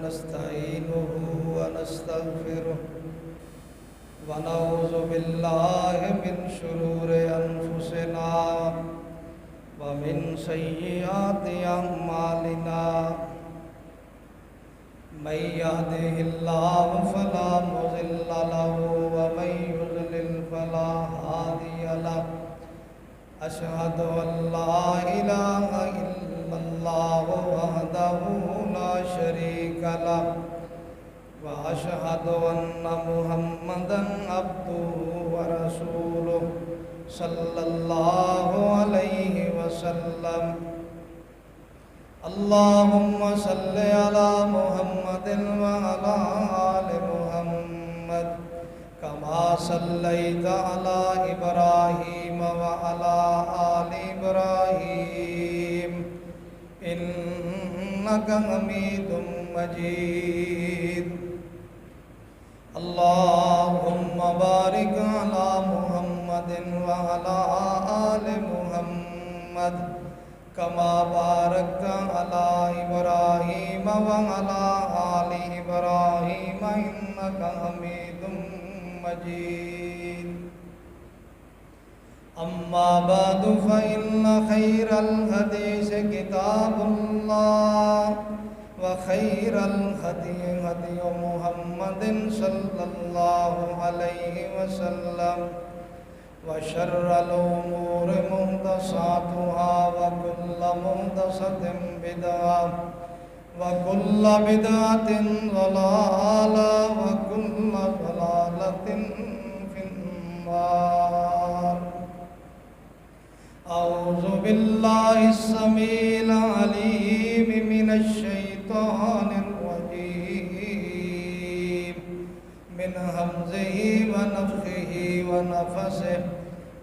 नस्तईनुहु व नस्तगफिरुह व नऊज़ु बिल्लाहि मिन शुरूरि अनफुसिना व मिन सय्यिआति अअमालिना मन यहदिहिल्लाहु फला मुज़िल्ल लहु व मन युज़लिल फला हादिय लहु अशहदु अल्ला इलाहा इल्लल्लाहु वहदहु ला शरीका लहु व अशहदु अन्ना मुहम्मदन अब्दुहु व रसूलुहु सल्लल्लाहु अलैहि वसल्लम। अल्लाहुम्मा सल्लि अला मुहम्मदिन व अला आलि मुहम्मद कमा सल्लैता अला इब्राहीम व अला आलि इब्राहीम इन्नका हमीदुम मजीद। अल्लाहुम्मा बारिक अला मुहम्मदिन व अला आलि मुहम्मद कमा बारकता अला इब्राहीम व अला आलि इब्राहीम इन्नका हमीदुम मजीद। अम्मा बअदु फ़इन्न खैरल हदीस किताबुल्लाह व खैरल हदी हदी मुहम्मदिन सल्लल्लाहु अलैहि वसल्लम व शर्रल उमूरि मुहदसातुहा व कुल्लु मुहदसतिन बिदअह व कुल्लु बिदअतिन ज़लालह व कुल्लु ज़लालतिन फिन्नार। औज़ु बिल्लाहिस समीइल अलीम मिनश शैतानिर रजीम मिन हमज़िही व नफ़्ख़िही व नफ़सिही।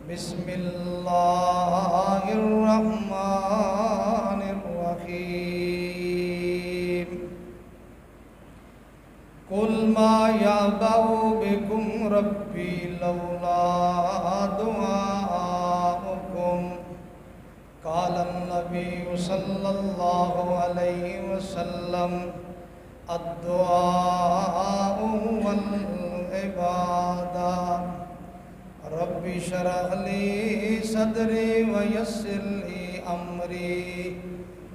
बिस्मिल्लाहिर रहमानिर रहीम। कुल मा यअबअु बिकुम रब्बी लौला दुआउकुम। क़ालन नबिय्यु सल्लल्लाहु अलैहि वसल्लम अद्दुआउ वल इबादा। रब्बि शरह ली सदरी व यस्सिर ली अमरी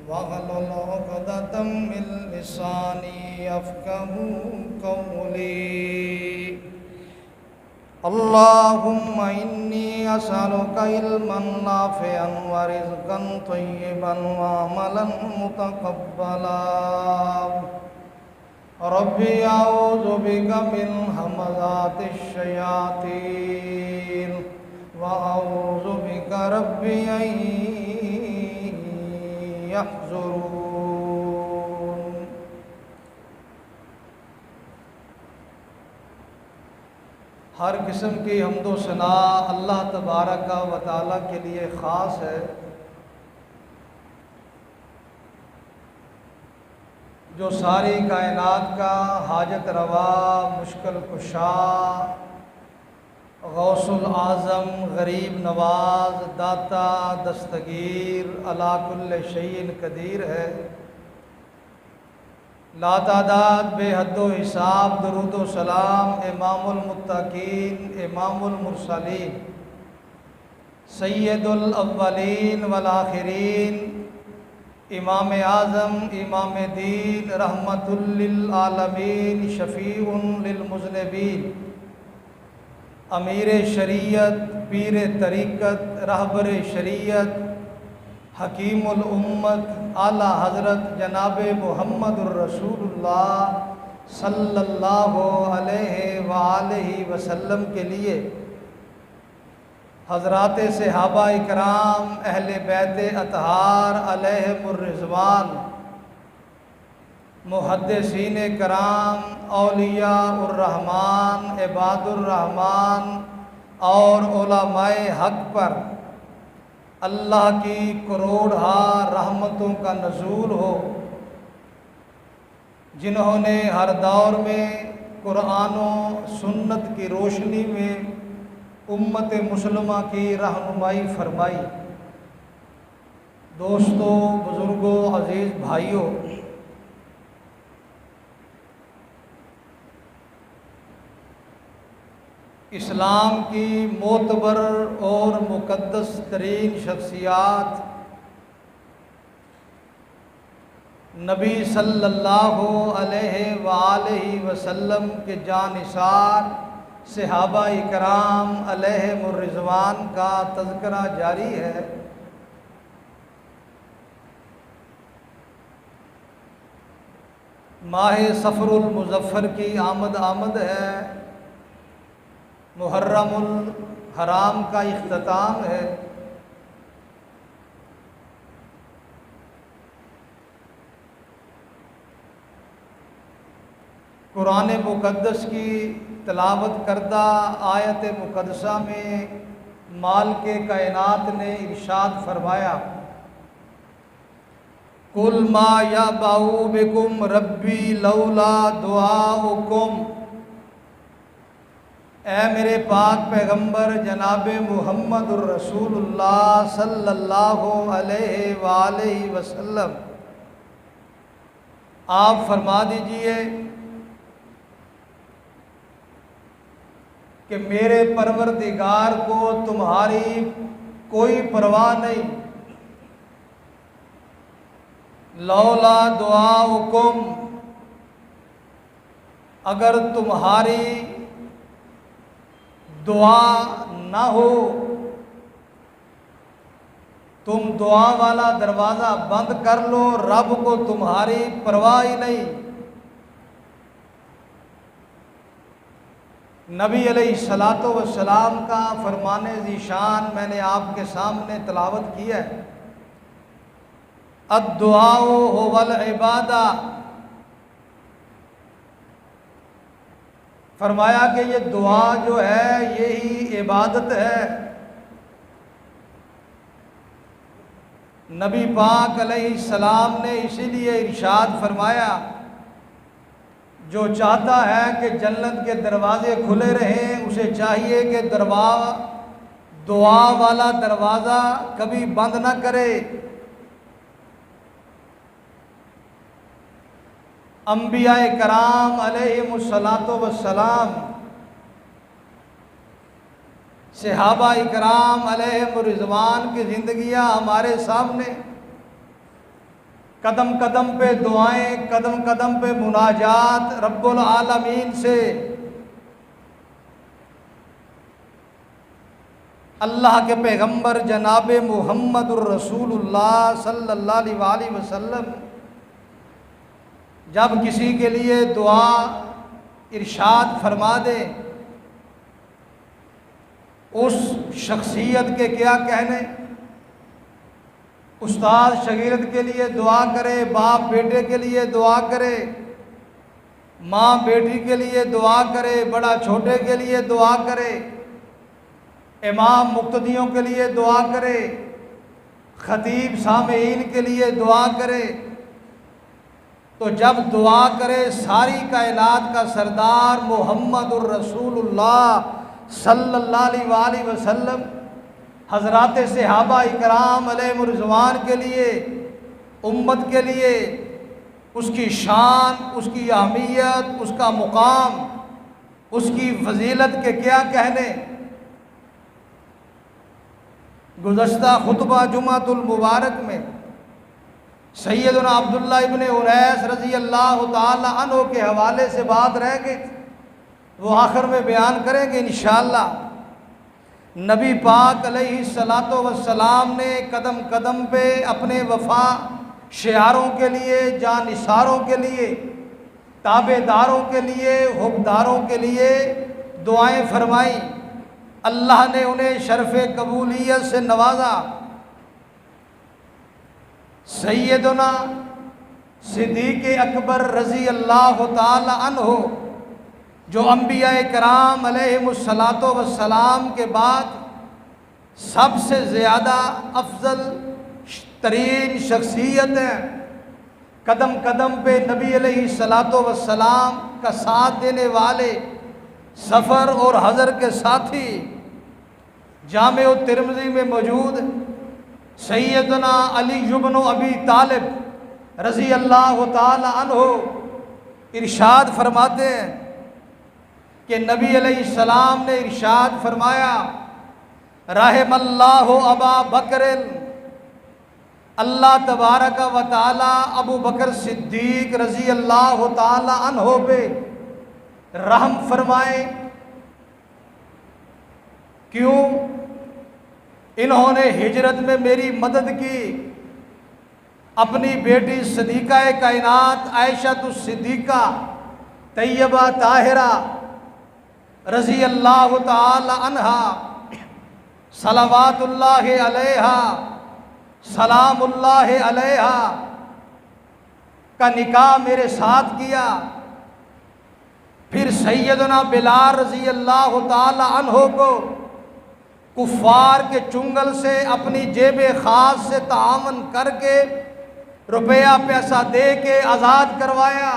वहलुल उक़दतम मिन लिसानी यफ़क़हू क़ौली। अल्लाहुम्मा इन्नी असअलुका इल्मन नाफ़िअन व रिज़्क़न तय्यिबन व अमलन मुतक़ब्बला। रब्बी अऊज़ु बिका मिन हमज़ातिश शयातीन व अऊज़ु बिका रब्बी अन यहज़ुरून। हर किस्म की हम्दो सना अल्लाह तबारक व तआला के लिए ख़ास है, जो सारी कायनात का हाजत रवा, मुश्किल कुशा, गौसुल आज़म, गरीब नवाज, दाता, दस्तगीर, अला कुल्ल शैइन कदीर है। लातादाद बेहद्दो हिसाब दुरूद व सलाम इमामुल मुत्तकीन, इमामुल मुरसलीन, सय्यदुल अव्वलीन वल आखिरीन, इमाम आज़म, इमाम दीन, रहमतुल लिल आलमीन, शफ़ीउन लिल मुज़निबीन, अमीर शरीयत, पीर तरीक़त, रहबर शरीयत, हकीमुल उम्मत, आला हज़रत जनाब मुहम्मदुर रसूलुल्लाह सल्लल्लाहु अलैहि व आलिहि वसल्लम के लिए हज़रात सहाबा इकराम, अहले बैत अतहार अलैहिमुर रिज़वान, मुहद्दिसीन कराम, औलिया उर रहमान, इबादुर रहमान और उलमाए हक़ पर अल्लाह की करोड़हा रहमतों का नज़ूल हो, जिन्होंने हर दौर में कुरान व सुन्नत की रोशनी में उम्मत मुसलमा की रहनुमाई फरमाई। दोस्तों, बुज़ुर्गों, अज़ीज़ भाइयों, इस्लाम की मोतबर और मुक़द्दस तरीन शख्सियात नबी सल्लल्लाहु अलैहि वसल्लम के जानिसार सहाबा इकराम अलैहिमुर रिज़वान का तज़किरा जारी है। माह सफ़रुल मुज़फ़्फ़र की आमद है, मुहर्रमुल हराम का इख्तिताम है। कुरान मुक़द्दस की तिलावत करदा आयत मुक़द्दसा में मालिक कायनात ने इरशाद फरमाया, कुल मा याबाउ बिकुम रब्बी लौला दुआउकुम। ए मेरे पाक पैगंबर जनाब मुहम्मदुर रसूलुल्लाह सल्लल्लाहु अलैहि वसल्लम, आप फरमा दीजिए कि मेरे परवरदिगार को तुम्हारी कोई परवाह नहीं। लौला दुआउकुम, अगर तुम्हारी दुआ ना हो, तुम दुआ वाला दरवाज़ा बंद कर लो, रब को तुम्हारी परवाह ही नहीं। नबी अलैहिस्सलातु वस्सलाम का फरमाने ज़ीशान मैंने आपके सामने तिलावत की है। अद्दुआउ हुवल इबादा, फरमाया कि ये दुआ जो है यही इबादत है। नबी पाक अलैहिस्सलाम ने इसीलिए इरशाद फरमाया, जो चाहता है कि जन्नत के दरवाज़े खुले रहें उसे चाहिए कि दुआ वाला दरवाज़ा कभी बंद ना करे। अंबियाए कराम अलैहिमुस्सलातु वस्सलाम, सहाबा इकराम अलैहिमुर रिज़वान की ज़िंदगियाँ हमारे सामने, कदम कदम पे दुआएं, कदम कदम पे मुनाजात रब्बुल आलमीन से। अल्लाह के पैगंबर जनाब मुहम्मदुर रसूलुल्लाह सल्लल्लाहु अलैहि वसल्लम जब किसी के लिए दुआ इरशाद फरमा दे, उस शख्सियत के क्या कहने। उस्ताद शागिर्द के लिए दुआ करे, बाप बेटे के लिए दुआ करे, माँ बेटी के लिए दुआ करे, बड़ा छोटे के लिए दुआ करे, इमाम मुक्तदियों के लिए दुआ करे, खतीब सामीन के लिए दुआ करे। तो जब दुआ करे सारी कायनात का सरदार मुहम्मदुर रसूलुल्लाह सल्लल्लाहु अलैहि वसल्लम हज़रात सहाबा इकराम अलैहिमुर रिज़वान के लिए, उम्मत के लिए उसकी शान, उसकी अहमियत, उसका मुकाम, उसकी फजीलत के क्या कहने। गुज़श्ता खुतबा जुमातुल मुबारक में सैयदना अब्दुल्ला इब्ने उनैस रज़ी अल्लाह ताला अन्हु के हवाले से बात रह गई, वो आखिर में बयान करेंगे इंशाअल्लाह। नबी पाक अलैहिस्सलातु वस्सलाम ने कदम कदम पे अपने वफा शियारों के लिए, जानिसारों के लिए, ताबेदारों के लिए, हुक्मदारों के लिए दुआएं फरमाई। अल्लाह ने उन्हें शर्फ़े कबूलियत से नवाजा। सैयदना सिद्दीक़ अकबर रज़ी अल्लाह ताला अन्हु, जो अंबियाए कराम अलैहिमुस्सलातु वस्सलाम के बाद सबसे ज़्यादा अफजल तरीन शख्सियत है, कदम कदम पे नबी अलैहिस्सलातु वस्सलाम का साथ देने वाले, सफ़र और हज़र के साथी, जामे तिरमिज़ी में मौजूद सैयदना अली इब्न अबी तालिब रज़ी अल्लाह ताला अन्हु इरशाद फरमाते हैं कि नबी अलैहिस्सलाम ने इरशाद फरमाया, रहमल्लाहु अबा बकर, अल्लाह तबारक व तआला अबू बकर सिद्दीक रज़ी अल्लाह तआला अन्हो पे रहम फरमाए। क्यों? इन्होंने हिजरत में मेरी मदद की। अपनी बेटी सदीका कायनात आयशा सिद्दीका तैयबा ताहिरा रज़ी अल्लाह तआला अन्हा सलावातुल्लाहि अलैहा सलामुल्लाहि अलैहा का निकाह मेरे साथ किया। फिर सैयदना बिलाल रज़ी अल्लाह तआला अन्हो को कुफ़ार के चुंगल से अपनी जेब ख़ास से तामन करके रुपया पैसा दे के आज़ाद करवाया।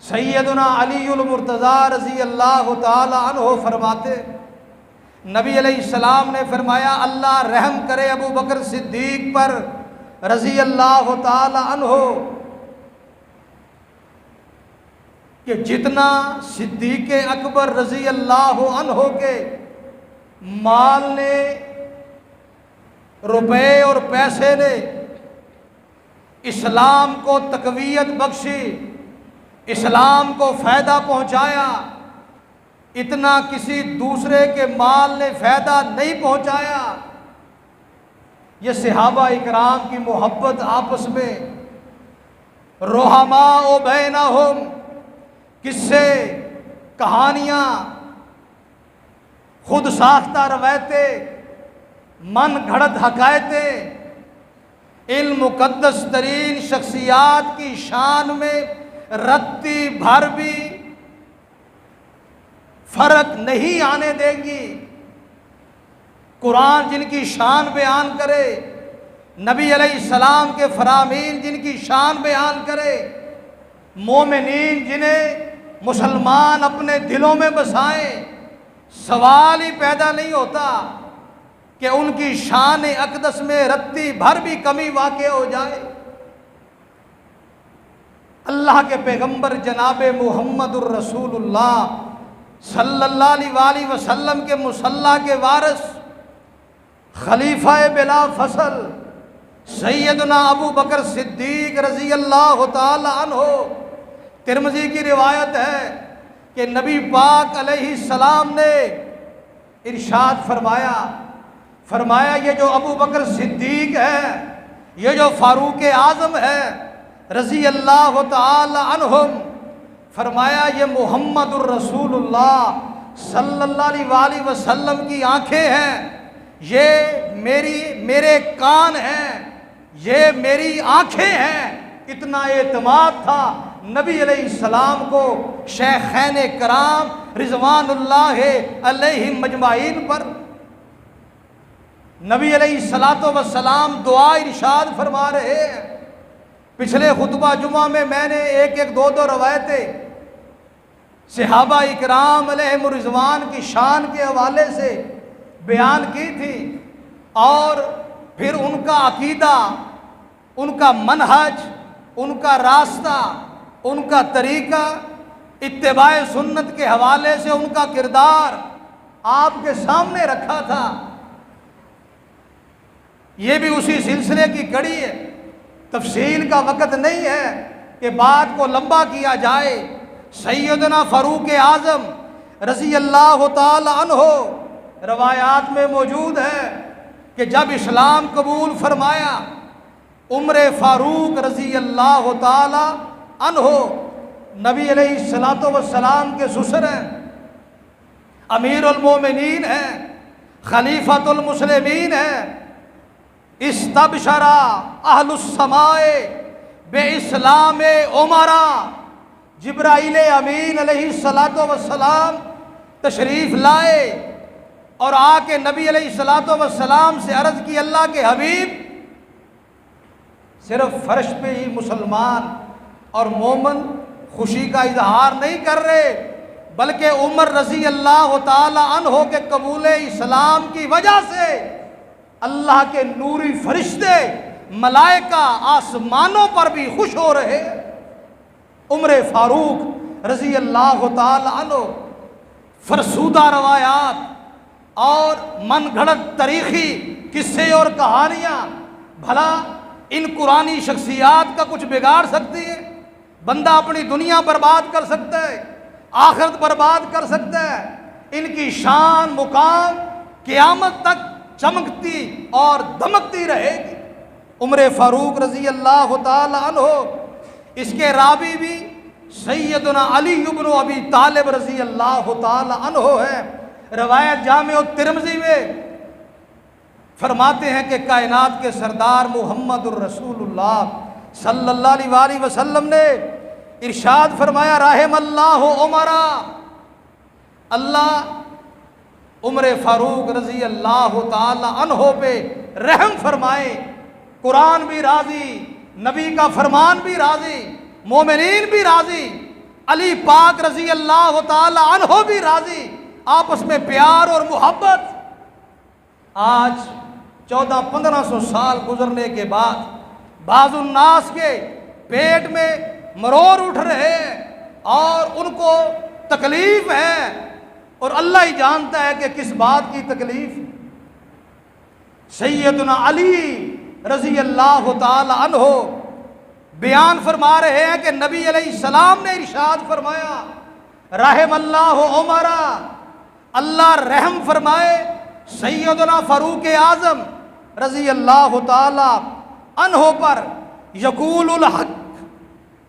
सैयदना अलीउल मुर्तज़ा रज़ी अल्लाह तआला अन्हो फरमाते, नबी अलैहिस्सलाम ने फरमाया, अल्लाह रहम करे अबू बकर सिद्दीक पर रज़ी अल्लाह तआला अन्हो, कि जितना सिद्दीक अकबर रज़ी अल्लाह अन्हो के माल ने, रुपए और पैसे ने इस्लाम को तक़वियत बख्शी, इस्लाम को फ़ायदा पहुँचाया, इतना किसी दूसरे के माल ने फ़ायदा नहीं पहुँचाया। ये सहाबा इकराम की मोहब्बत आपस में, रोहमा ओ बैनहुम, किस्से कहानियाँ, खुद साख्ता रवायते, मन घड़त हकायतें, इन मुकद्दस तरीन शख्सियात की शान में रत्ती भर भी फर्क नहीं आने देंगी। कुरान जिनकी शान बयान करे, नबी अलैहिस्सलाम के फरामीन जिनकी शान बयान करे, मोमिनीन जिन्हें मुसलमान अपने दिलों में बसाएं, सवाल ही पैदा नहीं होता कि उनकी शान अक़दस में रत्ती भर भी कमी वाक़ हो जाए। अल्लाह के पैगंबर जनाब मुहम्मदुर रसूलुल्लाह सल्लल्लाहु अलैहि वसल्लम के मुसल्ला के वारिस खलीफा बिला फसल सैयदना अबू बकर सिद्दीक रज़ी अल्लाह तआला अन्हो, तिरमिज़ी की रिवायत है कि नबी पाक अलैहिस्सलाम ने इरशाद फरमाया ये जो अबू बकर सिद्दीक है, ये जो फ़ारूक आज़म है रज़ी अल्लाह तआला अन्हुम, फरमाया ये मुहम्मदुर रसूलुल्लाह सल्लल्लाहु अलैहि वसल्लम की आँखें हैं, ये मेरे कान हैं, ये मेरी आँखें हैं। इतना एतमाद था नबी अलैहिस्सलाम को शेखैन कराम रिज़वानुल्लाह अलैहिम मजमाइन पर। नबी अलैहिस्सलातो वस्सलाम दुआ इरशाद फरमा रहे हैं। पिछले खुतबा जुमा में मैंने एक दो रवायतें सहाबा इकराम अलैहिम रिज़वान की शान के हवाले से बयान की थी, और फिर उनका अकीदा, उनका मनहज, उनका रास्ता, उनका तरीका, इत्तिबाए सुन्नत के हवाले से उनका किरदार आपके सामने रखा था। ये भी उसी सिलसिले की कड़ी है। तफसील का वक़्त नहीं है कि बात को लंबा किया जाए। सैयदना फ़ारूक आज़म रज़ी अल्लाह तआला अन्हो रवायात में मौजूद है कि जब इस्लाम कबूल फरमाया, उम्र फ़ारूक रज़ी अल्लाह तआला अन्हो नबी अलैहिस्सलातो वस्सलाम के ससुर हैं, अमीरुल मोमिनीन हैं, खलीफतुल मुस्लिमीन हैं। इस्तबशरा अहलुस समाए बे इस्लाम उमरा, जिब्राइल अमीन अलैहिस्सलातो वस्सलाम तशरीफ़ लाए और आके नबी अलैहिस्सलातो वस्सलाम से अर्ज़ की, अल्लाह के हबीब, सिर्फ फर्श पे ही मुसलमान और मोमन खुशी का इजहार नहीं कर रहे, बल्कि उमर रज़ी अल्लाह तआला अन्हो के कबूल इस्लाम की वजह से अल्लाह के नूरी फरिश्ते मलाइका आसमानों पर भी खुश हो रहे। उम्र फ़ारूक रज़ी अल्लाह ताला अन्हु फरसूदा रवायात और मन घड़त तारीखी किस्से और कहानियाँ भला इन कुरानी शख्सियात का कुछ बिगाड़ सकती है? बंदा अपनी दुनिया बर्बाद कर सकता है, आखिरत बर्बाद कर सकता है। इनकी शान मुकाम क़यामत तक चमकती और दमकती रहेगी। उमर फ़ारूक रज़ी अल्लाह ताला अन्हु, इसके रावी भी सैयदना अली इब्न अबी तालिब रज़ी अल्लाह ताला अन्हु है। रवायत जामे तिरमिज़ी में फरमाते हैं कि कायनात के सरदार मुहम्मदुर रसूलुल्लाह सल्लल्लाहु अलैहि वसल्लम ने इरशाद फरमाया, रहमल्लाहु उमरा, अल्लाह उमर फ़ारूक रज़ी अल्लाह ताला अन्हु पे रहम फरमाए। कुरान भी राज़ी, नबी का फरमान भी राज़ी, मोमिनीन भी राज़ी, अली पाक रज़ी अल्लाह ताला अन्हु भी राज़ी, आपस में प्यार और मोहब्बत। आज 1400-1500 साल गुजरने के बाद बाजुन्नास के पेट में मरोड़ उठ रहे हैं और उनको तकलीफ है, और अल्लाह ही जानता है कि किस बात की तकलीफ। सैयदना अली रज़ी अल्लाह ताला अन्हु बयान फरमा रहे हैं कि नबी अलैहिस्सलाम ने इरशाद फरमाया, रहमल्लाहु उमरा, अल्लाह रहम फरमाए सैयदना फ़ारूक आज़म रज़ी अल्लाह ताला अन्हु पर। यक़ूलुल हक़,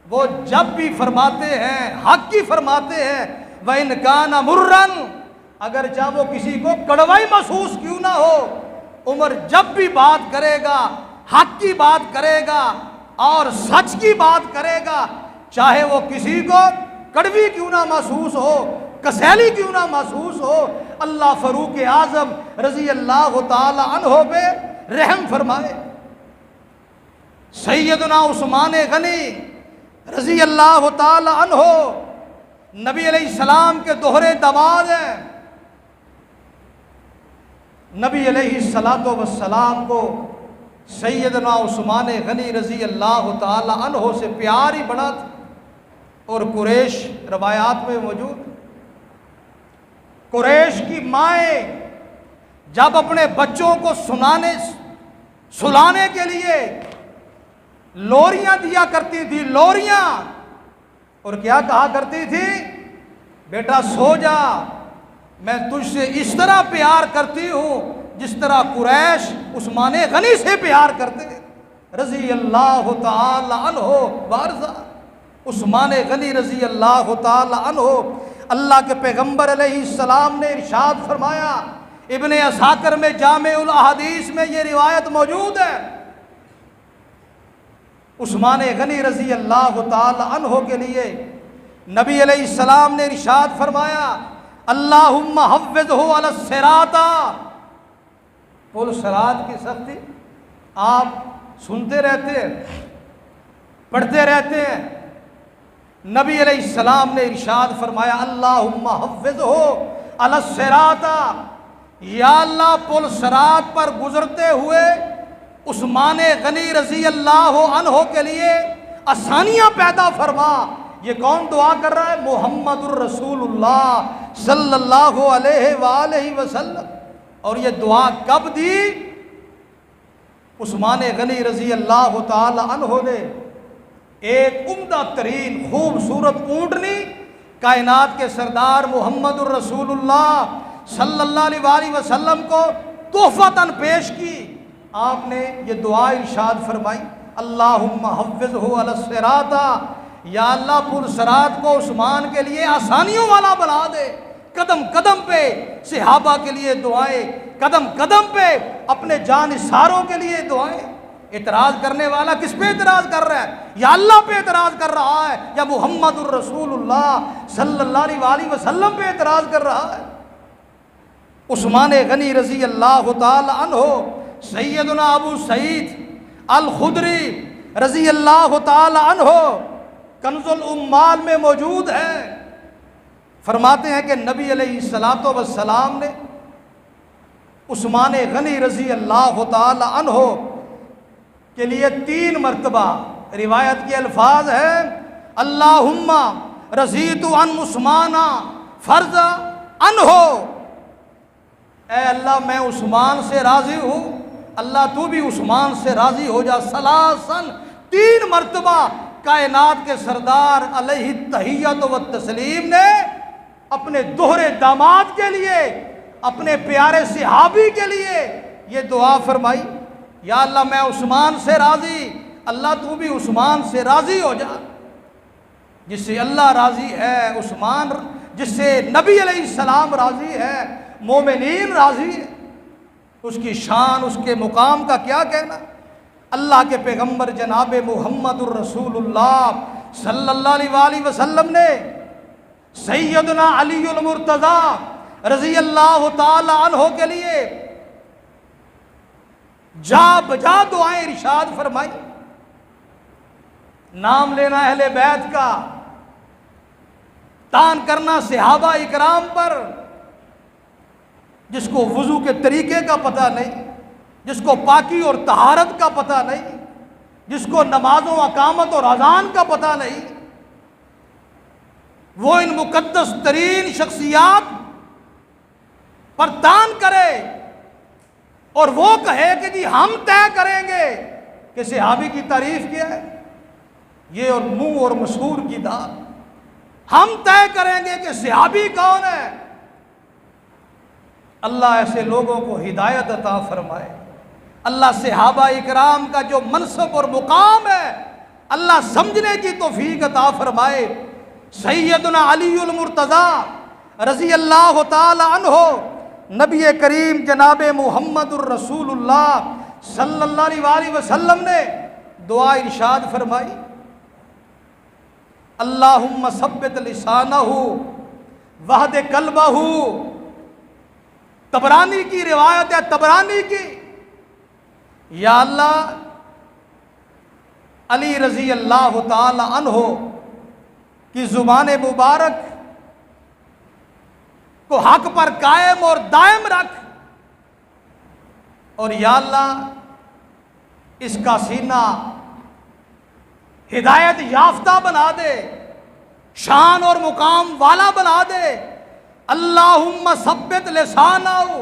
वो जब भी फरमाते हैं हक़ की फरमाते हैं। व इन काना मुर्रन, अगर चाहे वो किसी को कड़वाई महसूस क्यों ना हो, उमर जब भी बात करेगा हक़ की बात करेगा और सच की बात करेगा, चाहे वो किसी को कड़वी क्यों ना महसूस हो, कसैली क्यों ना महसूस हो। अल्लाह फ़ारूक आज़म रज़ी अल्लाह ताला अन्हु पे रहम फरमाए। सैयदना उस्मान गनी रज़ी अल्लाह ताला अन्हु नबी अलैहिस्सलाम के दोहरे दमाद हैं। नबी अलैहिस्सलातो वस्सलाम को सैयदना उस्मान गनी रज़ी अल्लाह ताला अन्हु से प्यार ही बड़ा था। और कुरैश रवायात में मौजूद, कुरैश की माएँ जब अपने बच्चों को सुलाने के लिए लोरियां दिया करती थी, लोरियां, और क्या कहा करती थी, बेटा सो जा, मैं तुझसे इस तरह प्यार करती हूँ जिस तरह कुरैश उस्मान गनी से प्यार करते। रज़ी अल्लाह ताला अन्हु वारज़ा उस्मान गनी रज़ी अल्लाह ताला अन्हु, अल्लाह के पैगम्बर अलैहिस्सलाम ने इरशाद फरमाया। इब्ने असाकिर में जामेउल अहादीस में ये रिवायत मौजूद है। उस्मान गनी रज़ी अल्लाह ताला अन्हु के लिए नबी अलैहिस्सलाम ने इरशाद फरमाया, अल्लाहुम्मा हफ़्फ़िज़हु अला सिराता, पुल सिरात की सख्ती आप सुनते रहते हैं, पढ़ते रहते हैं। नबी अलैहिस्सलाम ने इरशाद फरमाया, अल्लाहुम्मा हफ़्फ़िज़हु अला सिराता, या अल्लाह पुल सिरात पर गुजरते हुए उस्मान गनी रज़ी अल्लाह अन्हु के लिए आसानियाँ पैदा फरमा। ये कौन दुआ कर रहा है? मुहम्मदुर रसूलुल्लाह सल्लल्लाहु अलैहि वसल्लम। और ये दुआ कब दी? उस्मान गनी रज़ी अल्लाह ताला अन्हु ने एक उम्दा तरीन खूबसूरत ऊँटनी कायनात के सरदार मुहम्मदुर रसूलुल्लाह सल्लल्लाहु अलैहि वसल्लम को तोहफ़तन पेश की। आपने ये दुआ इरशाद फरमाई, अल्लाहुम्मा हफ़्फ़िज़हु अला सिराता, या अल्लाह पुल सिरात को उस्मान के लिए आसानियों वाला बना दे। कदम कदम पे सहाबा के लिए दुआएं, कदम कदम पे अपने जानिसारों के लिए दुआएं। एतराज़ करने वाला किस पे एतराज़ कर रहा है? या अल्लाह पे एतराज़ कर रहा है या मुहम्मदुर रसूलुल्लाह सल्लल्लाहु अलैहि वसल्लम पे एतराज़ कर रहा है? उस्मान गनी रज़ी अल्लाह ताला अन्हु सैयदना अबू सईद अल खुदरी रज़ी अल्लाह ताला अन्हु कंजुल उम्माल में मौजूद है। फरमाते हैं कि नबी अलैहिस्सलातो वस्सलाम ने उस्मान गनी रज़ी अल्लाह ताला अन्हु के लिए 3 मरतबा, रिवायत के अल्फाज हैं, अल्लाहुम्मा रज़ीतु अन उस्माना फ़र्ज़ अनहो, ए अल्लाह मैं उस्मान से राज़ी हूँ, अल्लाह तू भी उस्मान से राज़ी हो जा। सलासन 3 मरतबा कायनात के सरदार अलैहि तहियत व तस्लीम ने अपने दोहरे दामाद के लिए, अपने प्यारे सहाबी के लिए ये दुआ फरमाई, या अल्लाह मैं उस्मान से राज़ी, अल्लाह तू भी उस्मान से राज़ी हो जा। जिससे अल्लाह राज़ी है, उस्मान जिससे नबी अलैहिस्सलाम राज़ी है, मोमिनीन राज़ी है, उसकी शान उसके मुकाम का क्या कहना। अल्लाह के पैगंबर जनाब मुहम्मदुर रसूलुल्लाह सल्लल्लाहु अलैहि वसल्लम ने सैयदना अलीउल मुर्तज़ा रज़ी अल्लाह ताला अन्हो के लिए जा बजा दुआएं इरशाद फरमाई। नाम लेना अहले बैत का, तान करना सहाबा इकराम पर, जिसको वुज़ू के तरीके का पता नहीं, जिसको पाकी और तहारत का पता नहीं, जिसको नमाजों अकामत और अजान का पता नहीं, वो इन मुकद्दस तरीन शख्सियात पर तान करे और वो कहे कि जी हम तय करेंगे कि सहाबी की तारीफ क्या है। ये और मुंह और मशहूर की दात, हम तय करेंगे कि सहाबी कौन है। अल्लाह ऐसे लोगों को हिदायत अता फरमाए। अल्लाह सहाबा इकराम का जो मनसब और मुकाम है, अल्लाह समझने की तौफीक अता फरमाए। सैयदना अलीउल मुर्तज़ा रज़ी अल्लाह ताला अन्हो नबी करीम जनाब मुहम्मदुर रसूलुल्लाह सल्लल्लाहु अलैहि वसल्लम ने दुआ इरशाद फरमाई, अल्लाहुम्मा सब्बित लिसानहु वहद कल्बहु। तबरानी की रिवायत है, तबरानी की, या अल्लाह अली रज़ी अल्लाह ताला अन्हो की ज़ुबान मुबारक को हक पर कायम और दायम रख, और या अल्लाह इसका सीना हिदायत याफ्ता बना दे, शान और मुकाम वाला बना दे। अल्लाहुम्मा सब्बित लिसानहु,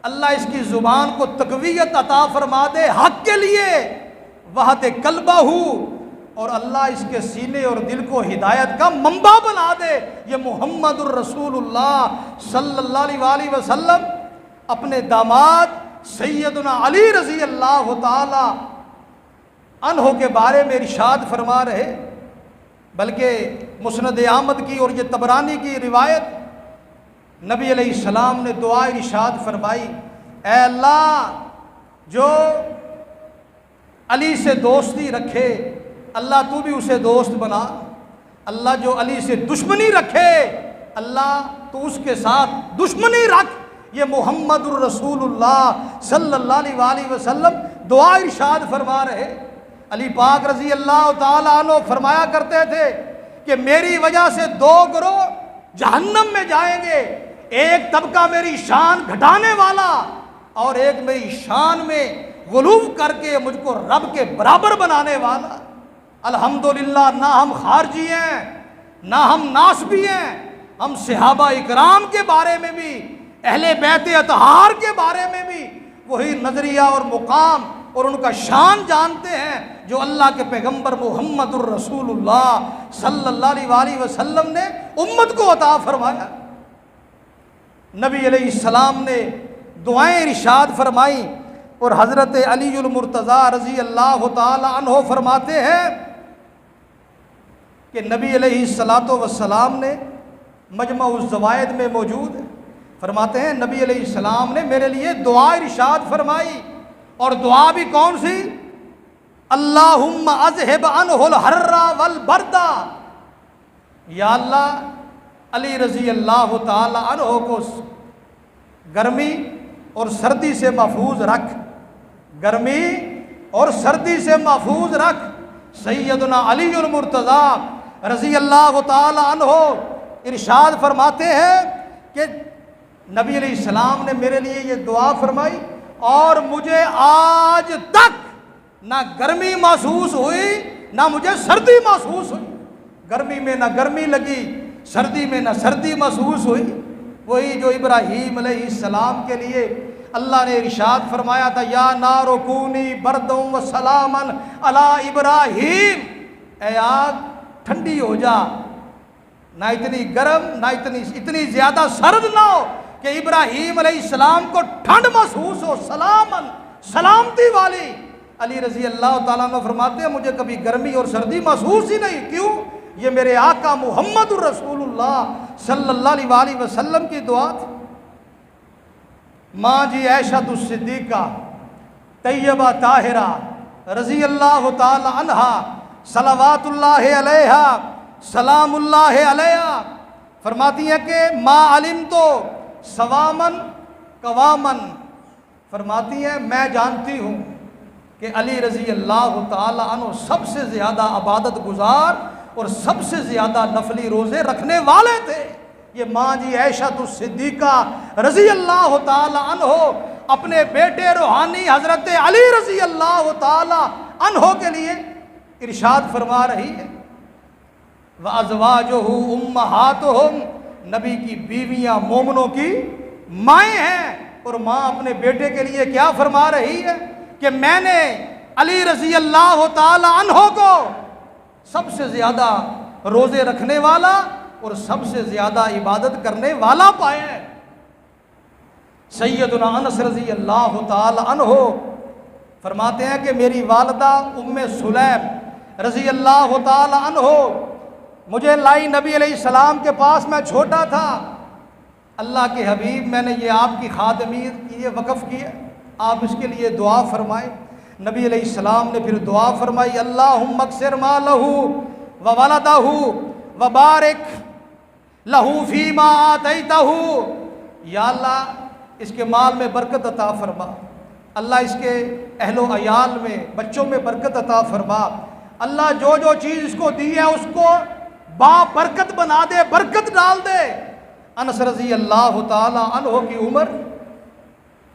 अल्लाह इसकी ज़ुबान को तक़वियत अता फरमा दे हक के लिए। वहद कल्बहु, और अल्लाह इसके सीने और दिल को हिदायत का मंबा बना दे। ये मुहम्मदुर रसूलुल्लाह सल्लल्लाहु अलैहि वसल्लम अपने दामाद सैयदना अली रज़ी अल्लाह ताला अन्हो के बारे में इरशाद फरमा रहे। बल्कि मुस्नद अहमद की और ये तबरानी की रिवायत, नबी अलैहिस्सलाम ने दुआ इरशाद फरमाई, ऐ अल्लाह जो अली से दोस्ती रखे, अल्लाह तू भी उसे दोस्त बना। अल्लाह जो अली से दुश्मनी रखे, अल्लाह तू उसके साथ दुश्मनी रख। ये मुहम्मदुर रसूलुल्लाह सल्लल्लाहु अलैहि वसल्लम दुआ इरशाद फरमा रहे। अली पाक रज़ी अल्लाह ताला अन्हु फरमाया करते थे कि मेरी वजह से 2 गिरोह जहन्नम में जाएंगे, एक तबका मेरी शान घटाने वाला और एक मेरी शान में गुलूव करके मुझको रब के बराबर बनाने वाला। अल्हम्दुलिल्लाह, ना हम खारजी हैं, ना हम नासबी हैं, हम सहाबा इकराम के बारे में भी, अहले बैत अतहार के बारे में भी वही नज़रिया और मुकाम और उनका शान जानते हैं जो अल्लाह के पैगंबर मुहम्मदुर रसूलुल्लाह सल्लल्लाहु अलैहि वसल्लम ने उम्मत को अता फरमाया। नबी अलैहिस्सलाम ने दुआएं इरशाद फरमाई और हज़रत अलीउल मुर्तज़ा रज़ी अल्लाह ताला अन्हो फरमाते हैं कि नबी अलैहिस्सलातो वस्सलाम ने मजमा उस ज़वायद में मौजूद है, फरमाते हैं नबी अलैहिस्सलाम ने मेरे लिए दुआ इरशाद फरमाई। और दुआ भी कौन सी? अल्लाहुम्मा अज़हिब अनहुल हर्रा वल बर्दा, या अल्लाह अली रज़ी अल्लाह ताला अन्हो को गर्मी और सर्दी से महफूज रख, गर्मी और सर्दी से महफूज रख। सैयदना अलीउल मुर्तज़ा रज़ी अल्लाह ताला अन्हो इरशाद फरमाते हैं कि नबी अलैहिस्सलाम ने मेरे लिए ये दुआ फरमाई और मुझे आज तक ना गर्मी महसूस हुई ना मुझे सर्दी महसूस हुई। गर्मी में ना गर्मी लगी, सर्दी में ना सर्दी महसूस हुई। वही जो इब्राहीम अलैहिस्सलाम के लिए अल्लाह ने इरशाद फरमाया था, या नारो कूनी बरदों व सलामन अला इब्राहीम, ए आग ठंडी हो जा, ना इतनी गर्म ना इतनी ज़्यादा सर्द ना हो कि इब्राहीम अलैहिस्सलाम को ठंड महसूस हो, सलामन सलामती वाली। अली रज़ी अल्लाह ताला अन्हु फरमाते हैं, मुझे कभी गर्मी और सर्दी महसूस ही नहीं। क्यों? ये मेरे आका मुहम्मदुर रसूलुल्लाह सल्लल्लाहु अलैहि वसल्लम की दुआ थी। माँ जी ऐशतु सिद्दीक़ा तैयबा ताहिरा रज़ी अल्लाह ताला अन्हा सलवातुल्लाहि अलैहा सलामुल्लाहि अलैहा फरमाती हैं कि मा अलिम तो सवामन कवामन, फरमाती हैं मैं जानती हूँ कि अली रज़ी अल्लाह ताला अन्हु सबसे ज़्यादा इबादत गुजार और सबसे ज़्यादा नफली रोज़े रखने वाले थे। ये माँ जी ऐशतु सिद्दीक़ा रज़ी अल्लाह ताला अन्हु अपने बेटे रूहानी हज़रत अली रज़ी अल्लाह ताला अन्हु के लिए इरशाद फरमा रही है, व अज़वाजुहु उम्महातुहुम, नबी की बीवियाँ मोमनों की माएँ हैं। और माँ अपने बेटे के लिए क्या फरमा रही है कि मैंने अली रज़ी अल्लाह ताला अन्हु को सबसे ज़्यादा रोज़े रखने वाला और सबसे ज़्यादा इबादत करने वाला पाया है। सैयदुना अनस रज़ी अल्लाह ताला अन्हु फरमाते हैं कि मेरी वालदा उम्मे सुलैम रज़ी अल्लाह ताला अन्हु मुझे लाई नबी अलैहिस्सलाम के पास, मैं छोटा था। अल्लाह के हबीब, मैंने ये आपकी खादमीत की, ये वक़फ़ किया, आप इसके लिए दुआ फरमाए। नबी अलैहिस्सलाम ने फिर दुआ फरमाई, अल्लाहुम्मा अक्सिर मालहू व वलदहू व बारिक लहू फीमा आतैतहू, या अल्लाह इसके माल में बरकत अता फरमा, अल्लाह इसके अहलो अयाल में बच्चों में बरकत अता फरमा, अल्लाह जो जो चीज़ इसको दी है उसको बा बरकत बना दे, बरकत डाल दे। अनस रज़ी अल्लाह ताला अन्हु की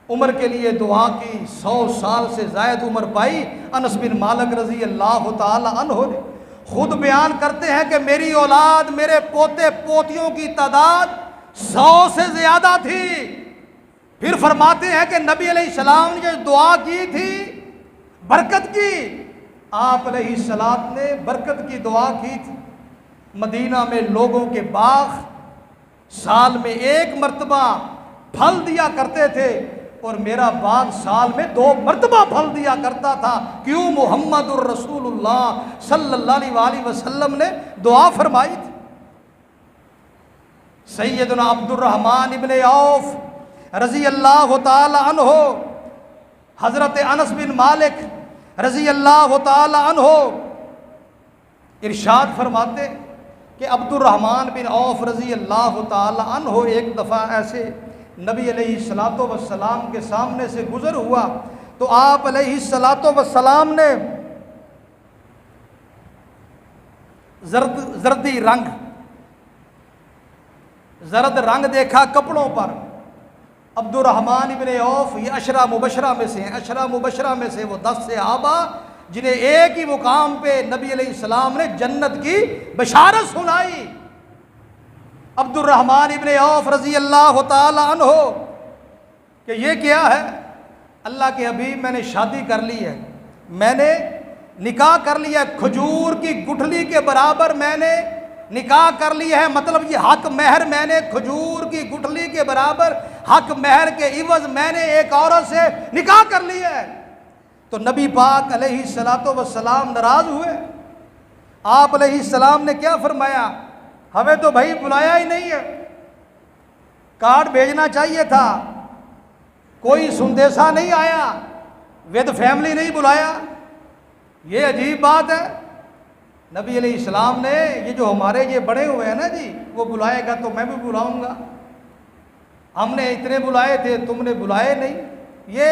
उम्र के लिए दुआ की, 100 साल से ज़ायद उम्र पाई अनस बिन मालिक रज़ी अल्लाह ताला अन्हु ने। खुद बयान करते हैं कि मेरी औलाद, मेरे पोते पोतियों की तादाद 100 से ज़्यादा थी। फिर फरमाते हैं कि नबी अलैहिस्सलाम ने जो दुआ की थी बरकत की, आप अलैहिस्सलाम ने बरकत की दुआ की थी। मदीना में लोगों के बाग साल में 1 मरतबा फल दिया करते थे और मेरा बाग साल में 2 मरतबा फल दिया करता था। क्यों? मुहम्मदुर रसूलुल्लाह सल्लल्लाहु अलैहि वसल्लम ने दुआ फरमाई थी। सैयदना अब्दुर्रहमान इब्ने औफ रज़ी अल्लाह ताला अन्हु, हज़रत अनस बिन मालिक रज़ी अल्लाह ताला अन्हु इरशाद फरमाते कि अब्दुर्रहमान बिन औफ रज़ी अल्लाह ताला अन्हु एक दफ़ा ऐसे नबी अलैहिस्सलातो वस्सलाम के सामने से गुज़र हुआ तो आप अलैहिस्सलातो वस्सलाम ने जर्द रंग देखा कपड़ों पर। अब्दुर्रहमान इब्ने औफ ये अशरा मुबशरा में से हैं, अशरा मुबशरा में से वो 10 सहाबा जिन्हें एक ही मुकाम पे नबी अलैहिस्सलाम ने जन्नत की बशारत सुनाई। अब्दुर्रहमान इब्ने औफ रज़ी अल्लाह ताला अन्हु कि ये क्या है? अल्लाह के हबीब, मैंने शादी कर ली है, मैंने निकाह कर लिया है, खजूर की गुठली के बराबर मैंने निकाह कर लिया है। मतलब ये हक महर मैंने खजूर की गुठली के बराबर हक महर के इवज मैंने एक औरत से निकाह कर लिया है। तो नबी पाक अलैहिस्सलातो वस्सलाम नाराज़ हुए। आप अलैहिस्सलाम ने क्या फरमाया? हमें तो भाई बुलाया ही नहीं है, कार्ड भेजना चाहिए था, कोई संदेशा नहीं आया, विद फैमिली नहीं बुलाया। ये अजीब बात है। नबी अलैहिस्सलाम ने ये जो हमारे ये बड़े हुए हैं ना जी, वो बुलाएगा तो मैं भी बुलाऊंगा, हमने इतने बुलाए थे तुमने बुलाए नहीं, ये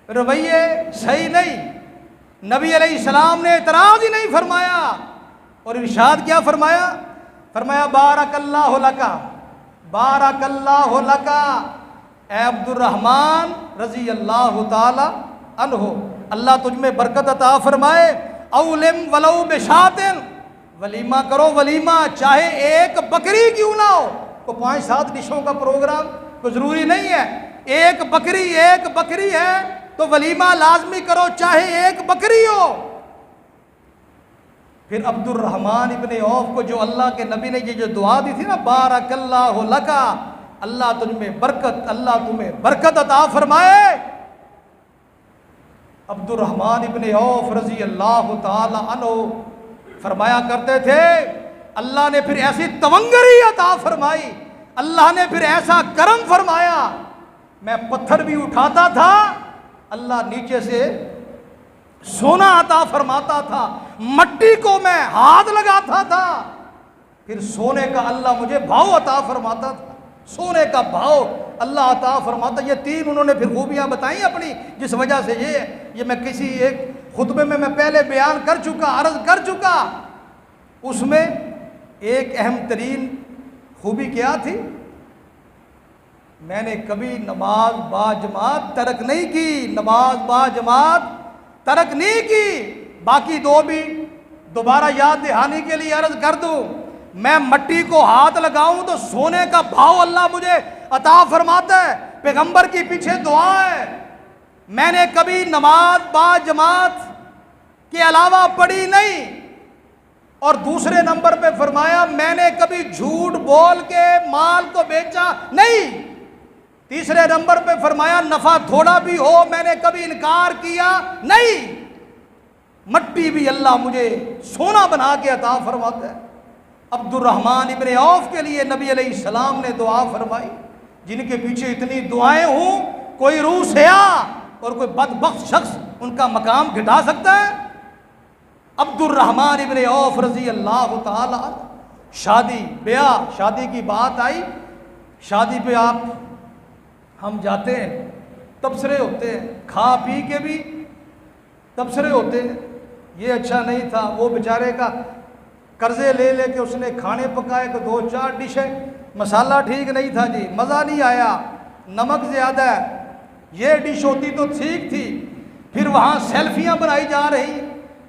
रवैये सही नहीं। नबी अलैहिस्सलाम ने इतराज़ ही नहीं फरमाया और इरशाद क्या फरमाया? फरमाया बारकल्लाहु लका, बारकल्लाहु लका ए अब्दुर्रहमान रज़ी अल्लाह ताला अन्हु, अल्लाह तुझ में बरकत अता फरमाए। औलिम वलौ बिशातिन वलीमा करो, वलीमा, चाहे एक बकरी क्यों ना हो। को 5-7 डिशों का प्रोग्राम को जरूरी नहीं है, एक बकरी है तो वलीमा लाजमी करो, चाहे एक बकरी हो। फिर अब्दुर्रहमान इब्ने औफ को जो अल्लाह के नबी ने ये जो दुआ दी थी ना, बारकल्लाहु लका, अल्लाह तुझमें बरकत, अल्लाह तुम्हें बरकत अता फरमाए। अब्दुर्रहमान इब्ने औफ रजी अल्लाह ताला अन्हु फरमाया करते थे, अल्लाह ने फिर ऐसी तवंगरी अता फरमाई, अल्लाह ने फिर ऐसा करम फरमाया, मैं पत्थर भी उठाता था, अल्लाह नीचे से सोना अता फरमाता था, मट्टी को मैं हाथ लगाता था, फिर सोने का अल्लाह मुझे भाव अता फरमाता था, सोने का भाव अल्लाह अता फरमाता। ये 3 उन्होंने फिर खूबियाँ बताई अपनी, जिस वजह से ये मैं किसी एक खुतबे में मैं पहले बयान कर चुका, अर्ज कर चुका। उसमें एक अहम तरीन खूबी क्या थी, मैंने कभी नमाज बाजमात तरक नहीं की, नमाज बाजमात तरक नहीं की। बाकी 2 भी दोबारा याद दहानी के लिए अर्ज कर दूं, मैं मट्टी को हाथ लगाऊं तो सोने का भाव अल्लाह मुझे अता फरमाता है, पैगंबर की पीछे दुआ है। मैंने कभी नमाज बाजमात के अलावा पढ़ी नहीं, और दूसरे नंबर पे फरमाया मैंने कभी झूठ बोल के माल को बेचा नहीं। तीसरे नंबर पे फरमाया नफा थोड़ा भी हो मैंने कभी इनकार किया नहीं। मट्टी भी अल्लाह मुझे सोना बना के अता फरमाता है। अब्दुर्रहमान इब्ने औफ के लिए नबी अलैहिस्सलाम ने दुआ फरमाई, जिनके पीछे इतनी दुआएं हों, कोई रूह से और कोई बदबख्त शख्स उनका मकाम घटा सकता है। अब्दुर्रहमान इब्ने औफ रजी अल्लाह ताला, शादी ब्याह, शादी की बात आई, शादी पे हम जाते हैं, तबसरे होते हैं, खा पी के भी तबसरे होते हैं। ये अच्छा नहीं था, वो बेचारे का कर्जे ले लेके उसने खाने पकाए को 2-4 डिशें, मसाला ठीक नहीं था जी, मज़ा नहीं आया, नमक ज़्यादा है, ये डिश होती तो ठीक थी। फिर वहाँ सेल्फियाँ बनाई जा रही,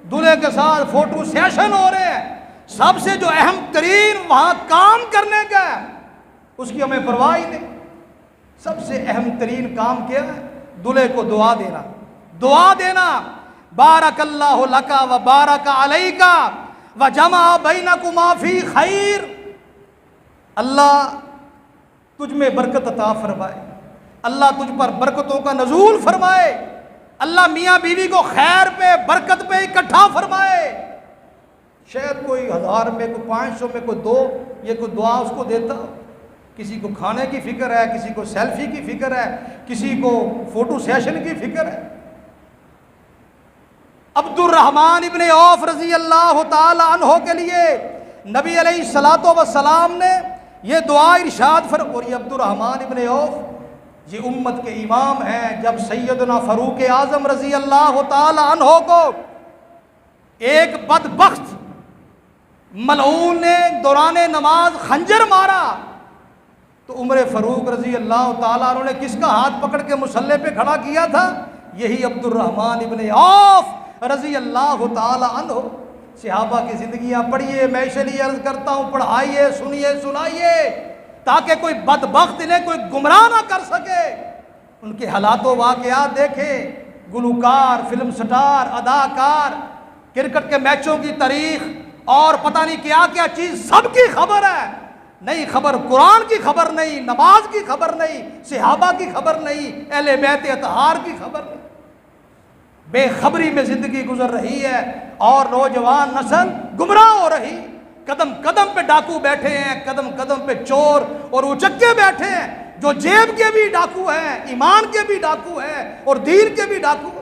दूल्हे के साथ फ़ोटो सेशन हो रहे हैं। सबसे जो अहम तरीन वहाँ काम करने का है, उसकी हमें परवाह ही नहीं। सबसे अहम तरीन काम क्या है? दूल्हे को दुआ देना, दुआ देना, बारकल्लाहु लका व बारक अलैका व जमा बैनकुमा फी खैर। अल्लाह तुझ में बरकत अता फरमाए, अल्लाह तुझ पर बरकतों का नजूल फरमाए, अल्लाह मियाँ बीवी को खैर पे बरकत पे इकट्ठा फरमाए। शायद कोई 1000 में, कोई 500 में, कोई 2, ये कोई दुआ उसको देता। किसी को खाने की फिक्र है, किसी को सेल्फी की फिक्र है, किसी को फोटो सेशन की फिक्र है। अब्दुर्रहमान इब्ने औफ रजी अल्लाह ताला अन्हो के लिए नबी अलैहिस्सलातो वस्सलाम ने ये दुआ इरशाद फर, और ये अब्दुर्रहमान इब्ने औफ ये उम्मत के इमाम हैं। जब सैयदना फ़ारूक आज़म रजी अल्लाह ताला अन्हो को एक बदबख्त मलऊन ने दौरान नमाज खंजर मारा, तो उमर फ़ारूक रजी अल्लाह ताला अन्हु ने किसका हाथ पकड़ के मुसल्ले पे खड़ा किया था? यही अब्दुर्रहमान इब्ने औफ रजी अल्लाह ताला अन्हु। सहाबा की ज़िंदगियाँ पढ़िए, मैं इसलिए अर्ज़ करता हूँ, पढ़ाइए, सुनिए, सुनाइए, ताकि कोई बदबख्त इन्हें कोई गुमराह ना कर सके। उनके हालातों वाक़यात देखें, गुलूकार, फिल्म स्टार, अदाकार, क्रिकेट के मैचों की तारीख और पता नहीं क्या क्या चीज़ सबकी खबर है। नहीं खबर कुरान की खबर नहीं, नमाज की खबर नहीं, सहाबा की खबर नहीं, अहले बैत अतहार की खबर नहीं। बेखबरी में ज़िंदगी गुजर रही है और नौजवान नस्ल गुमराह हो रही। कदम कदम पे डाकू बैठे हैं, कदम कदम पे चोर और उचक्के बैठे हैं, जो जेब के भी डाकू हैं, ईमान के भी डाकू हैं और दीन के भी डाकू।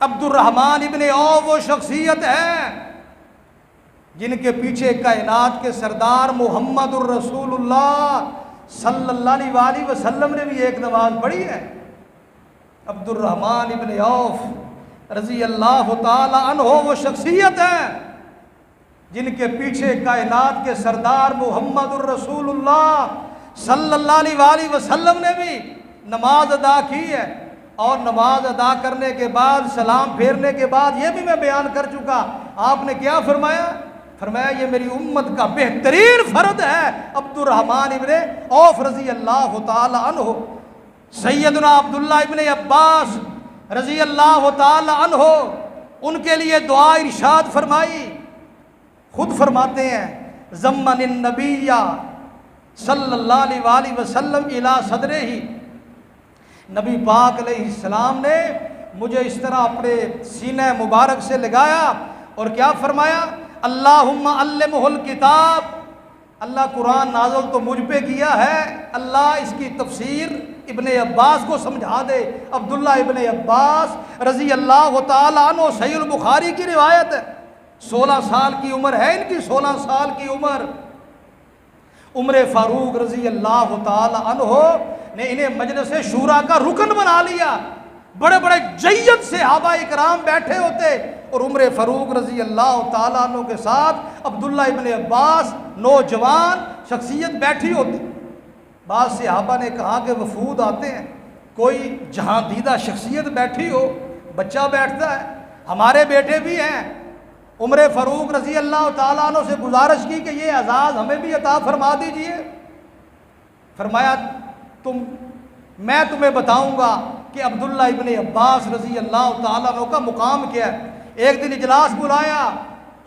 अब्दुर्रहमान इब्ने औफ वो शख्सियत है जिनके पीछे कायनात के सरदार मुहम्मदुर रसूलुल्लाह सल्लल्लाहु अलैहि वसल्लम ने भी एक नमाज पढ़ी है। अब्दुर्रहमान इब्ने औफ रजी अल्लाह ताला अन्हो वो शख्सियत है जिनके पीछे कायनात के सरदार मुहम्मदुर रसूलुल्लाह सल्लल्लाहु अलैहि वसल्लम ने भी नमाज अदा की है। और नमाज अदा करने के बाद सलाम फेरने के बाद ये भी मैं बयान कर चुका। आपने क्या फरमाया? फरमाया ये मेरी उम्मत का बेहतरीन फर्द है अब्दुर्रहमान इब्ने औफ रजी अल्लाह ताला अन्हु। सैयदना अब्दुल्ला इब्ने अब्बास रजी अल्लाह ताला अन्हु उनके लिए दुआ इरशाद फरमाई। खुद फरमाते हैं ज़म्मनिन नबिय्या सल्लल्लाहु अलैहि वसल्लम इला सदरे ही, नबी पाक अलैहिस्सलाम ने मुझे इस तरह अपने सीने मुबारक से लगाया और क्या फरमाया? अल्लाहुम्मा अल्लिमहुल किताब, अल्लाह कुरान नाज़िल तो मुझ पे किया है, अल्लाह इसकी तफसीर इब्ने अब्बास को समझा दे। अब्दुल्ला इब्ने अब्बास रज़ी अल्लाह ताला अन्हु, सहीह बुखारी की रिवायत है, 16 साल की उम्र है इनकी, 16 साल की उम्र। उमर फारूक रज़ी अल्लाह ताला अन्हु ने इन्हें मजलिस शूरा का रुकन बना लिया। बड़े बड़े जय्यद सहाबा इकराम बैठे होते और उमर फारूक रज़ी अल्लाह ताला अन्हु के साथ अब्दुल्ला इब्ने अब्बास नौजवान शख्सियत बैठी होती। बाद सहाबा ने कहा कि वफूद आते हैं, कोई जहाँ दीदा शख्सियत बैठी हो, बच्चा बैठता है, हमारे बेटे भी हैं। उमर फारूक रज़ी अल्लाह ताला अन्हु से गुजारिश की कि ये एजाज़ हमें भी अता फरमा दीजिए। फरमाया मैं तुम्हें बताऊंगा कि अब्दुल्ला इब्ने अब्बास रज़ी अल्लाह ताला अन्हु का मुकाम क्या है। एक दिन इजलास बुलाया,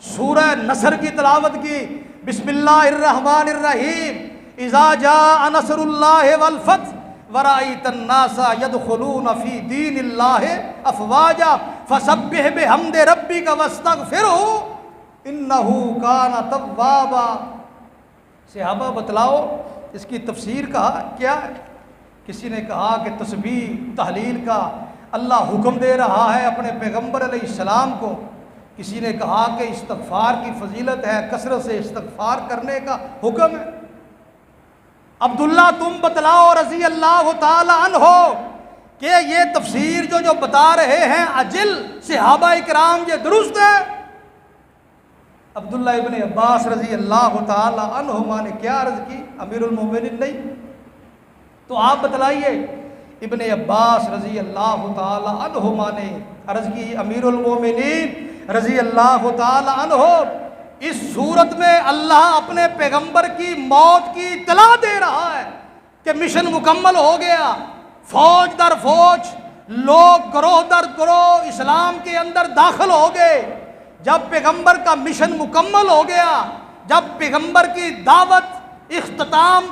सूरह नसर की तिलावत की, बिस्मिल्लाहिर्रहमानिर्रहीम, इज़ा जाअ नसरुल्लाहि वल फथ वराइतन नासा यदखुलून फी दीनिल्लाहि अफवाजा फसब्बिह बिहम्दि रब्बिका वस्तगफिरहु इन्नहु काना तव्वाबा। सहाबा बतलाओ इसकी तफसीर कहा क्या है? किसी ने कहा कि तस्बीह तहलील का अल्लाह हुक्म दे रहा है अपने पैगम्बर अलैहिस्सलाम को। किसी ने कहा कि इस्तग़फ़ार की फजीलत है, कसरत से इस्तग़फ़ार करने का हुक्म है। अब्दुल्ला तुम बतलाओ रज़ी अल्लाह ताला अन्हु कि ये तफसीर जो बता रहे हैं अजिल सहाबा इकराम ये दुरुस्त है? अब्दुल्ला इब्ने अब्बास रज़ी अल्लाह ताला अन्हुमा ने क्या अर्ज़ की? अमीरुल मोमिनीन नहीं तो आप बतलाइए। इब्ने अब्बास रज़ी अल्लाह ताला अन्हुमा ने अर्ज़ की, अमीरुल मोमिनीन रज़ी अल्लाह ताला अन्हु, इस सूरत में अल्लाह अपने पैगंबर की मौत की इत्तला दे रहा है कि मिशन मुकम्मल हो गया। फौज दर फौज लोग गिरोह दर गिरोह इस्लाम के अंदर दाखिल हो गए। जब पैगंबर का मिशन मुकम्मल हो गया, जब पैगंबर की दावत इख्तिताम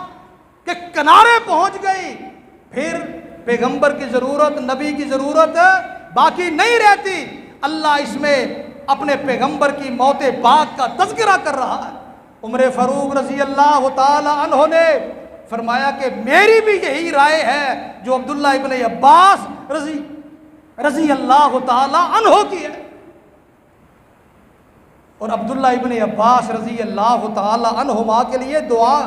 के किनारे पहुंच गई, फिर पैगंबर की ज़रूरत, नबी की ज़रूरत बाकी नहीं रहती। अल्लाह इसमें अपने पैगंबर की मौत पाक का तज़किरा कर रहा है। उमर फारूक रज़ी अल्लाह ताला अन्हु ने फरमाया कि मेरी भी यही राय है जो अब्दुल्ला इब्ने अब्बास रज़ी अल्लाह ताला अन्हु की है। और अब्दुल्ला इब्ने अब्बास रज़ी अल्लाह ताला अन्हुमा के लिए दुआ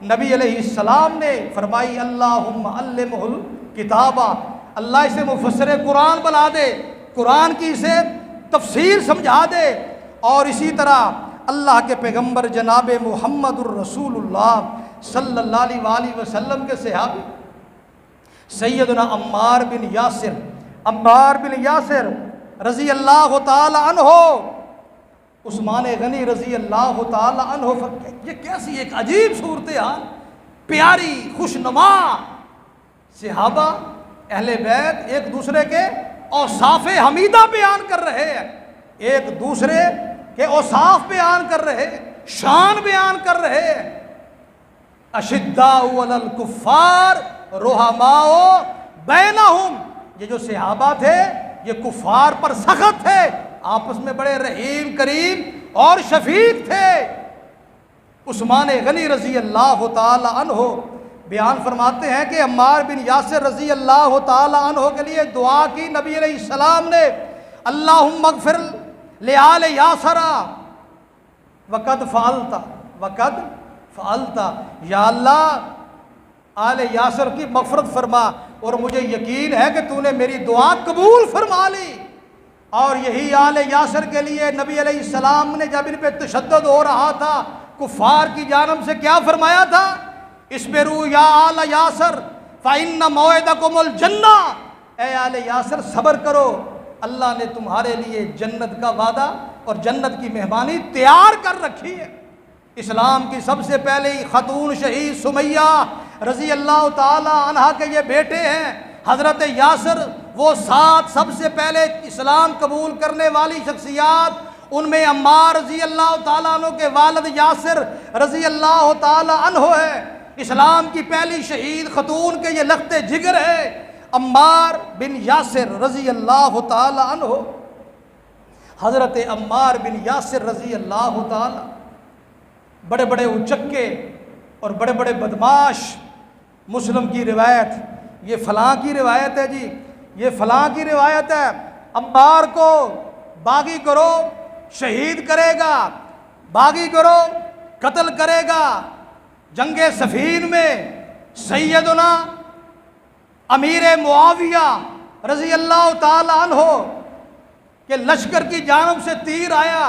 नबी अलैहिस्सलाम ने फरमाई, अल्लाहुम्मा अल्लिमहुल किताबा, अल्लाह इसे मुफस्सिर कुरान बना दे, कुरान की इसे तफसीर समझा दे। और इसी तरह अल्लाह के पैगंबर जनाब मुहम्मदुर रसूलुल्लाह सल्लल्लाहु अलैहि वसल्लम के सहाबी सैयदना अम्मार बिन यासिर रज़ी अल्लाह ताला अन्हु, उस्मान गनी रज़ी अल्लाह ताला अन्हु, ये कैसी एक अजीब सूरत हाल, प्यारी खुशनुमा सहाबा अहले बैत एक दूसरे के औसाफ़े हमीदा बयान कर रहे हैं, एक दूसरे के औसाफ बयान कर रहे हैं, शान बयान कर रहे हैं। अशिद्दाउ अलल कुफ़ार रुहमाओ बैनहुम, ये जो सहाबा थे ये कुफ़ार पर सख्त थे, आपस में बड़े रहीम करीम और शफीक थे। उस्मान गनी रज़ी अल्लाह ताला अन्हु बयान फरमाते हैं कि अम्मार बिन यासिर रज़ी अल्लाह ताला अन्हु के लिए दुआ की नबी अलैहिस्सलाम ने, अल्लाहुम्मा अग़फ़िर लिआल यासरा वक़द फ़अलता, या अल्लाह आले यासर की मग़फ़िरत फरमा और मुझे यकीन है कि तूने मेरी दुआ कबूल फरमा ली। और यही आले यासर के लिए नबी अलैहिस्सलाम ने जब इन पे तशद्दुद हो रहा था कुफ़ार की जानब से क्या फरमाया था? इस्बिरू या आला यासर फ़इन्न मौइदकुमुल जन्नह, ए आले यासर सब्र करो, अल्लाह ने तुम्हारे लिए जन्नत का वादा और जन्नत की मेहमानी तैयार कर रखी है। इस्लाम की सबसे पहले खतून शहीद सुमैया रज़ी अल्लाह ताला अन्हा के ये बेटे हैं हज़रत यासर, वो 7 सबसे पहले इस्लाम कबूल करने वाली शख्सियात, उनमें अम्मार रज़ी अल्लाह ताला अन्हु के वालिद यासिर रज़ी अल्लाह ताला अन्हु है। इस्लाम की पहली शहीद खतून के ये लख्ते जिगर है अम्मार बिन यासिर रज़ी अल्लाह ताला अन्हु। हज़रत अम्मार बिन यासिर रज़ी अल्लाह ताला बड़े बड़े उचक्के और बड़े बड़े बदमाश, मुस्लिम की रिवायत, ये फ़लाँ की रिवायत है जी, ये फ़लाँ की रिवायत है, अम्मार को बागी करो शहीद करेगा, बागी करो कत्ल करेगा। जंगे सफ़ीन में सैयदना अमीर मुआविया रज़ी अल्लाह ताला अन्हु के लश्कर की जानब से तीर आया,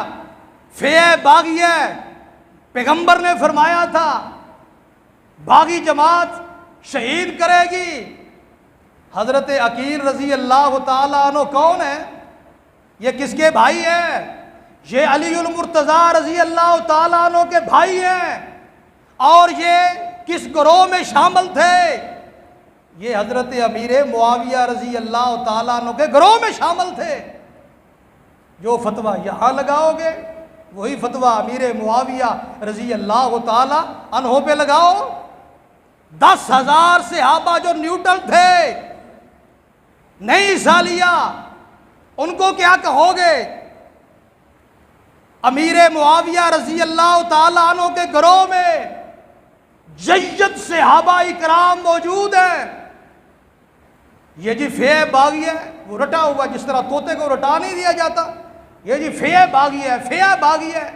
फ़े बागी है, पैगंबर ने फरमाया था बागी जमात शहीद करेगी। हज़रत अकील रज़ी अल्लाह ताला अन्हु कौन है? ये किसके भाई है? ये अलीउल मुर्तज़ा रज़ी अल्लाह ताला अन्हु के भाई हैं। और ये किस गिरोह में शामिल थे? ये हज़रत अमीर मुआविया रज़ी अल्लाह ताला अन्हु के गिरोह में शामिल थे। जो फतवा यहाँ लगाओगे वही फतवा अमीर मुआविया रज़ी अल्लाह ताला अन्हु पे लगाओ। 10,000 सहाबा जो न्यूट्रल थे, नहीं हिस्सा लिया, उनको क्या कहोगे? अमीर मुआविया रज़ी अल्लाह ताला अन्हु के गिरोह में जय्यद सहाबा इकराम मौजूद हैं। ये जी फ़े बागी है, वो रटा हुआ, जिस तरह तोते को रटा नहीं दिया जाता, ये जी फ़े बागी है, फ़े बागी है।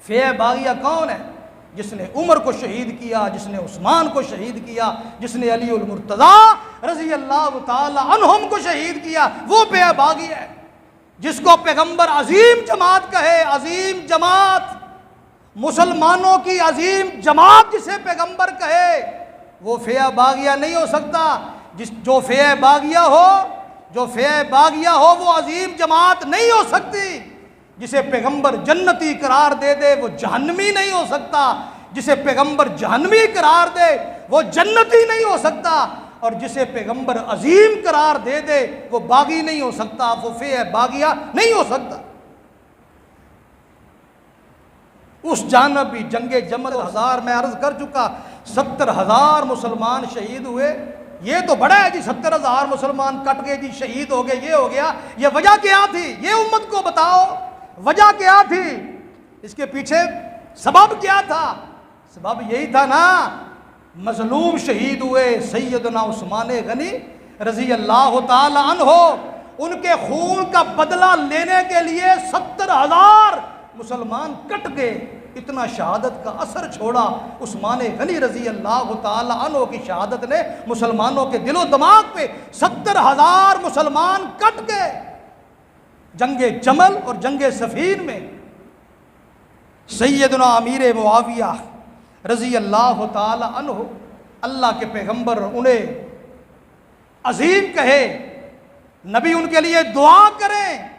फ़े बागिया कौन है? जिसने उमर को शहीद किया, जिसने उस्मान को शहीद किया, जिसने अलीउल मुर्तज़ा रज़ी अल्लाह ताला अन्हुम को शहीद किया, वो फ़े बागी है। जिसको पैगंबर अजीम जमात कहे, अजीम जमात, मुसलमानों की अजीम जमात जिसे पैगंबर कहे, वो फ़े बागिया नहीं हो सकता। जो फ़े बागिया हो, जो फ़े बागिया हो, वो अजीम जमात नहीं हो सकती। जिसे पैगंबर जन्नती करार दे दे वो जहन्नमी नहीं हो सकता। जिसे पैगंबर जहन्नमी करार दे वो जन्नती नहीं हो सकता। और जिसे पैगंबर अजीम करार दे दे वो बागी नहीं हो सकता, वो फ़े बागिया नहीं हो सकता। उस जानब भी जंगे जमल 1000 मैं अर्ज कर चुका, 70,000 मुसलमान शहीद हुए। ये तो बड़ा है जी, 70,000 मुसलमान कट गए जी, शहीद हो गए, ये हो गया। ये वजह क्या थी? ये उम्मत को बताओ, वजह क्या थी? इसके पीछे सबब क्या था? सबब यही था ना, मजलूम शहीद हुए सैयदना उस्मान गनी रज़ी अल्लाह ताला अन्हु, उनके खून का बदला लेने के लिए 70,000 मुसलमान कट गए। इतना शहादत का असर छोड़ा उस्मान गनी रज़ी अल्लाह ताला अन्हु की शहादत ने मुसलमानों के दिलो दिमाग पे। 70,000 मुसलमान कट गए जंगे जमल और जंगे सफ़ीन में। सैयदना अमीर मुआविया रज़ी अल्लाह ताला अन्हु, अल्लाह के पैगंबर उन्हें अजीम कहे, नबी उनके लिए दुआ करें,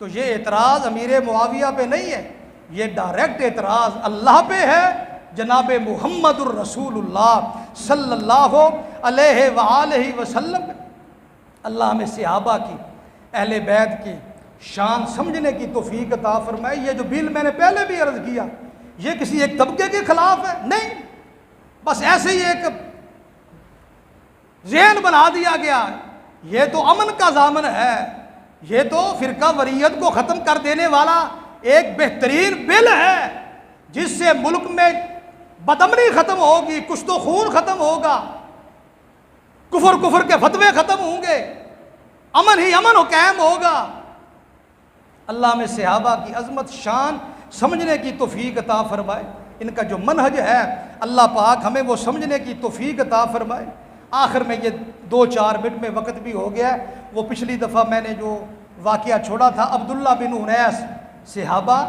तो ये एतराज़ अमीर मुआविया पे नहीं है, ये डायरेक्ट एतराज़ अल्लाह पे है। जनाब मुहम्मदुर रसूलुल्लाह सल्लल्लाहु अलैहि वसल्लम। अल्लाह में सहाबा की, अहले बैत की शान समझने की तौफीक अता फरमाए। ये जो बिल मैंने पहले भी अर्ज़ किया, ये किसी एक तबके के खिलाफ है नहीं, बस ऐसे ही एक ज़हन बना दिया गया। ये तो अमन का ज़ामन है, ये तो फ़िरका वरीयत को ख़त्म कर देने वाला एक बेहतरीन बिल है, जिससे मुल्क में बदअमनी ख़त्म होगी, कुछ तो खून ख़त्म होगा, कुफर के फतवे ख़त्म होंगे, अमन ही अमन कायम होगा। अल्लाह में सहाबा की अज़मत शान समझने की तौफीक अता फरमाए। इनका जो मनहज है अल्लाह पाक हमें वो समझने की तौफीक अता फरमाए। आखिर में ये 2-4 मिनट में वक़्त भी हो गया है। वो पिछली दफ़ा मैंने जो वाक़या छोड़ा था, अब्दुल्ला बिन उनैस सहाबा,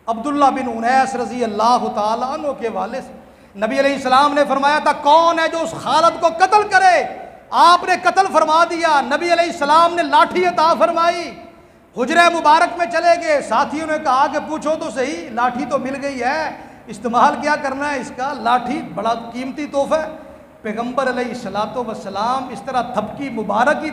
अब्दुल्ला बिन उनैस रज़ी अल्लाह ताला अन्हु के वाले से नबी अलैहिस्सलाम ने फरमाया था, कौन है जो उस खालद को कत्ल करे? आपने कत्ल फरमा दिया। नबी अलैहिस्सलाम ने लाठी अता फरमाई, हुजरे मुबारक में चले गए। साथियों ने कहा कि पूछो तो सही, लाठी तो मिल गई है, इस्तेमाल क्या करना है इसका? लाठी बड़ा कीमती तोहफा है। पैगंबर अलैहिस्सलातो वस्सलाम इस तरह थपकी मुबारक ही